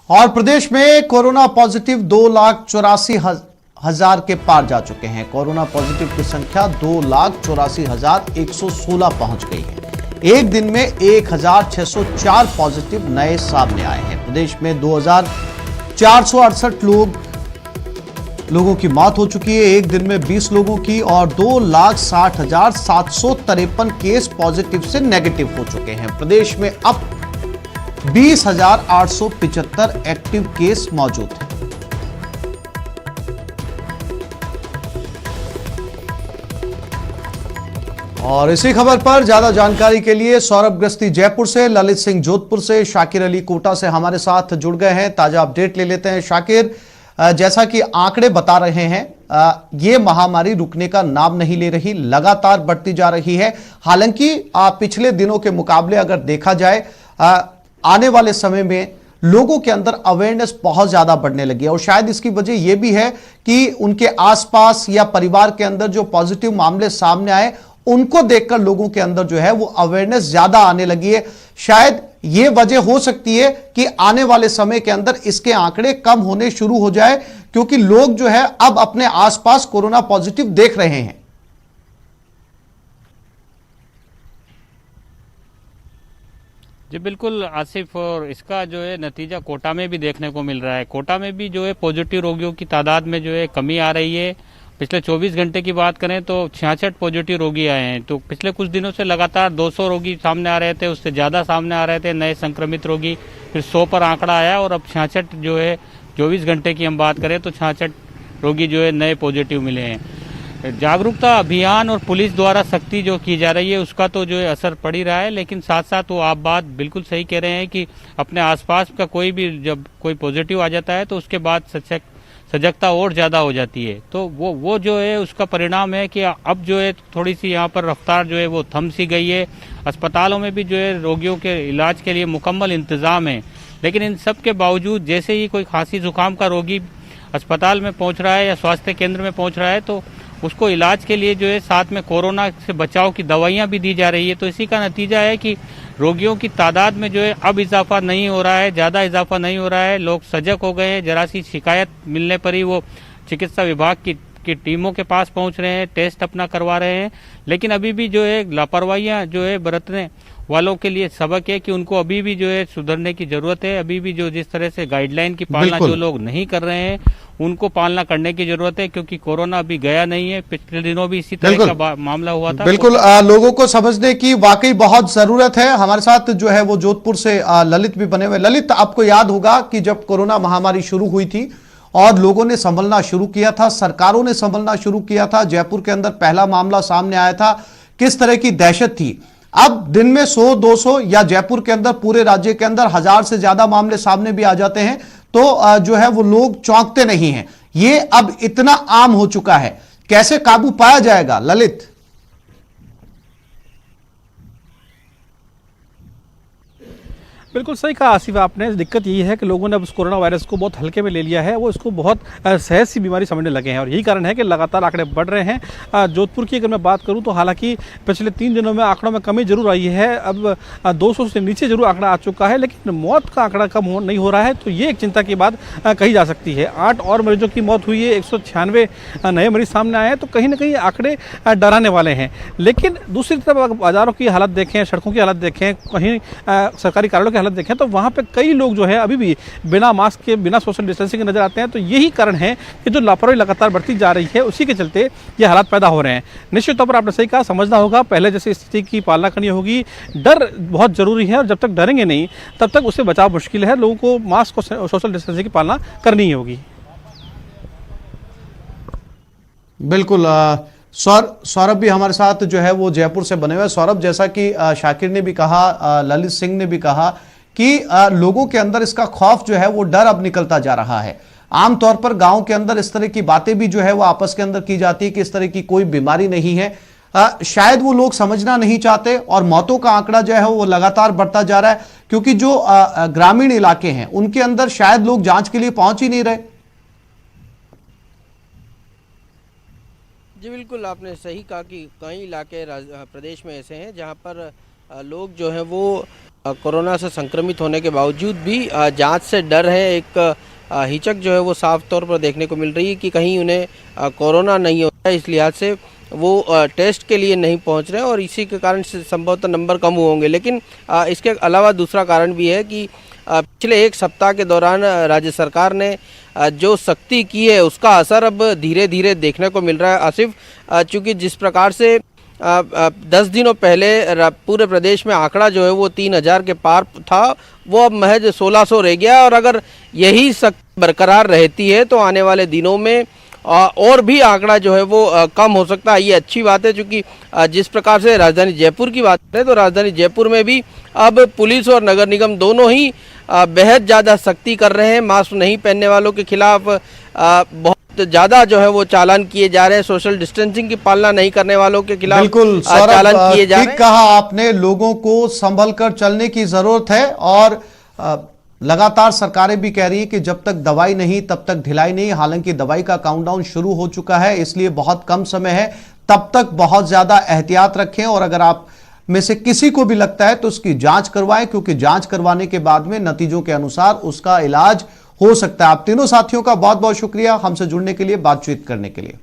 और प्रदेश में corona positive 2,84,000 के पार जा चुके हैं। कोरोना पॉजिटिव की संख्या 2,84,116 पहुंच गई है। एक दिन में 1,604 पॉजिटिव नए सामने आए हैं। प्रदेश में 2,468 लोगों की मौत हो चुकी है। एक दिन में 20 लोगों की और 2,60,753 केस पॉजिटिव से नेगेटिव हो चुके हैं। प्रदेश में अब 20,875 एक्टिव केस मौजूद हैं। और इसी खबर पर ज्यादा जानकारी के लिए सौरभ गस्ती जयपुर से, ललित सिंह जोधपुर से, शाकिर अली कोटा से हमारे साथ जुड़ गए हैं। ताजा अपडेट ले लेते हैं। शाकिर, जैसा कि आंकड़े बता रहे हैं, ये महामारी रुकने का नाम नहीं ले रही, लगातार बढ़ती जा रही है। हालांकि पिछले दिनों के मुकाबले अगर देखा जाए, आने वाले समय में लोगों के अंदर अवेयरनेस बहुत ज्यादा बढ़ने लगी है और शायद इसकी वजह यह भी है कि उनके आसपास या परिवार के अंदर जो पॉजिटिव मामले सामने आए, उनको देखकर लोगों के अंदर जो है वो अवेयरनेस ज्यादा आने लगी है। शायद ये वजह हो सकती है कि आने वाले समय के अंदर इसके आंकड़े कम होने शुरू हो जाए, क्योंकि लोग जो है अब अपने आसपास कोरोना पॉजिटिव देख रहे हैं। जी बिल्कुल आसिफ, और इसका जो है नतीजा कोटा में भी देखने को मिल रहा है। कोटा में भी जो है पॉजिटिव रोगियों की तादाद में जो है कमी आ रही है। पिछले 24 घंटे की बात करें तो 66 पॉजिटिव रोगी आए हैं। तो पिछले कुछ दिनों से लगातार 200 रोगी सामने आ रहे थे, उससे ज़्यादा सामने आ रहे थे नए संक्रमित रोगी। फिर 100 पर आंकड़ा आया और अब 66 जो है 24 घंटे की हम बात करें तो 66 रोगी जो है नए पॉजिटिव मिले हैं। जागरूकता अभियान और पुलिस द्वारा सख्ती जो की जा रही है उसका तो जो है असर पड़ ही रहा है, लेकिन साथ साथ वो आप बात बिल्कुल सही कह रहे हैं कि अपने आसपास का कोई भी जब कोई पॉजिटिव आ जाता है तो उसके बाद सजगता और ज़्यादा हो जाती है। तो वो जो है उसका परिणाम है कि अब जो है थोड़ी सी यहाँ पर रफ्तार जो है वो थम सी गई है। अस्पतालों में भी जो है रोगियों के इलाज के लिए मुकम्मल इंतज़ाम है, लेकिन इन सब के बावजूद जैसे ही कोई खांसी जुकाम का रोगी अस्पताल में पहुँच रहा है या स्वास्थ्य केंद्र में पहुँच रहा है तो उसको इलाज के लिए जो है साथ में कोरोना से बचाव की दवाइयाँ भी दी जा रही है। तो इसी का नतीजा है कि रोगियों की तादाद में जो है अब इजाफा नहीं हो रहा है, ज़्यादा इजाफा नहीं हो रहा है। लोग सजग हो गए हैं, जरा सी शिकायत मिलने पर ही वो चिकित्सा विभाग की टीमों के पास पहुंच रहे हैं, टेस्ट अपना करवा रहे हैं। लेकिन अभी भी जो है लापरवाहियां जो है बरतने वालों के लिए सबक है कि उनको अभी भी जो है सुधरने की जरूरत है। अभी भी जो जिस तरह से गाइडलाइन की पालना जो लोग नहीं कर रहे हैं उनको पालना करने की जरूरत है, क्योंकि कोरोना अभी गया नहीं है। पिछले दिनों भी इसी तरह का मामला हुआ था। बिल्कुल, लोगों को समझने की वाकई बहुत जरूरत है। हमारे साथ जो है वो जोधपुर से ललित भी बने हुए। ललित, आपको याद होगा कि जब कोरोना महामारी शुरू हुई थी और लोगों ने संभलना शुरू किया था, सरकारों ने संभलना शुरू किया था, जयपुर के अंदर पहला मामला सामने आया था, किस तरह की दहशत थी। अब दिन में 100-200 या जयपुर के अंदर पूरे राज्य के अंदर 1000 से ज्यादा मामले सामने भी आ जाते हैं तो जो है वो लोग चौंकते नहीं हैं। ये अब इतना आम हो चुका है, कैसे काबू पाया जाएगा ललित? बिल्कुल सही कहा आसिफ आपने। दिक्कत यही है कि लोगों ने अब इस कोरोना वायरस को बहुत हल्के में ले लिया है, वो इसको बहुत सहज सी बीमारी समझने लगे हैं और यही कारण है कि लगातार आंकड़े बढ़ रहे हैं। जोधपुर की अगर मैं बात करूं तो हालांकि पिछले 3 दिनों में आंकड़ों में कमी जरूर आई है। अब 200 से नीचे जरूर आंकड़ा आ चुका है, लेकिन मौत का आंकड़ा कम नहीं हो रहा है, तो ये एक चिंता की बात कही जा सकती है। 8 और मरीजों की मौत हुई है, 196 नए मरीज सामने आए हैं, तो कहीं ना कहीं आंकड़े डराने वाले हैं। लेकिन दूसरी तरफ बाजारों की हालत देखें, सड़कों की हालत देखें, कहीं सरकारी कार्यालयों हालत देखें तो वहां पे कई लोग जो है अभी भी बिना मास्क के, बिना सोशल डिस्टेंसिंग के नजर आते हैं। तो यही कारण है कि जो लापरवाही लगातार बढ़ती जा रही है, उसी के चलते ये हालात पैदा हो रहे हैं। निश्चित तौर पर आपने सही कहा, समझना होगा, पहले जैसी स्थिति की पालना करनी होगी। डर बहुत जरूरी है और जब तक डरेंगे नहीं तब तक उससे बचाव मुश्किल है। लोगों को मास्क और सोशल डिस्टेंसिंग की पालना करनी ही होगी। बिल्कुल, सौरभ भी हमारे साथ जो है वो जयपुर से बने हुए। सौरभ, जैसा कि शाकिर ने भी कहा, ललित सिंह ने भी कहा कि लोगों के अंदर इसका खौफ जो है वो डर अब निकलता जा रहा है। आमतौर पर गांव के अंदर इस तरह की बातें भी जो है वो आपस के अंदर की जाती है कि इस तरह की कोई बीमारी नहीं है। शायद वो लोग समझना नहीं चाहते और मौतों का आंकड़ा जो है वो लगातार बढ़ता जा रहा है, क्योंकि जो ग्रामीण इलाके हैं उनके अंदर शायद लोग जांच के लिए पहुंच ही नहीं रहे। जी बिल्कुल, आपने सही कहा कि कई इलाके प्रदेश में ऐसे हैं जहां पर लोग जो है वो कोरोना से संक्रमित होने के बावजूद भी जांच से डर है। एक हिचक जो है वो साफ तौर पर देखने को मिल रही है कि कहीं उन्हें कोरोना नहीं होता है, इस लिहाज से वो टेस्ट के लिए नहीं पहुंच रहे और इसी के कारण से संभवतः नंबर कम होंगे। लेकिन इसके अलावा दूसरा कारण भी है कि पिछले एक सप्ताह के दौरान राज्य सरकार ने जो सख्ती की है उसका असर अब धीरे धीरे देखने को मिल रहा है। आसिफ, चूँकि जिस प्रकार से 10 दिनों पहले पूरे प्रदेश में आंकड़ा जो है वो 3000 के पार था, वो अब महज 1600 रह गया और अगर यही सख्ती बरकरार रहती है तो आने वाले दिनों में और भी आंकड़ा जो है वो कम हो सकता है। ये अच्छी बात है, क्योंकि जिस प्रकार से राजधानी जयपुर की बात करें तो राजधानी जयपुर में भी अब पुलिस और नगर निगम दोनों ही बेहद ज़्यादा सख्ती कर रहे हैं। मास्क नहीं पहनने वालों के खिलाफ बहुत ज़्यादा जो है वो चालान किए जा रहे हैं। सोशल डिस्टेंसिंग की पालना नहीं करने वालों के खिलाफ बिल्कुल चालान किए जा रहे हैं। ठीक कहा आपने, लोगों को संभल कर चलने की जरूरत है और लगातार सरकारें भी कह रही है कि जब तक दवाई नहीं तब तक ढिलाई नहीं। हालांकि दवाई का काउंटडाउन शुरू हो चुका है, इसलिए बहुत कम समय है, तब तक बहुत ज्यादा एहतियात रखें और अगर आप में से किसी को भी लगता है तो उसकी जांच करवाएं, क्योंकि जांच करवाने के बाद में नतीजों के अनुसार उसका इलाज हो सकता है। आप तीनों साथियों का बहुत बहुत शुक्रिया हमसे जुड़ने के लिए, बातचीत करने के लिए।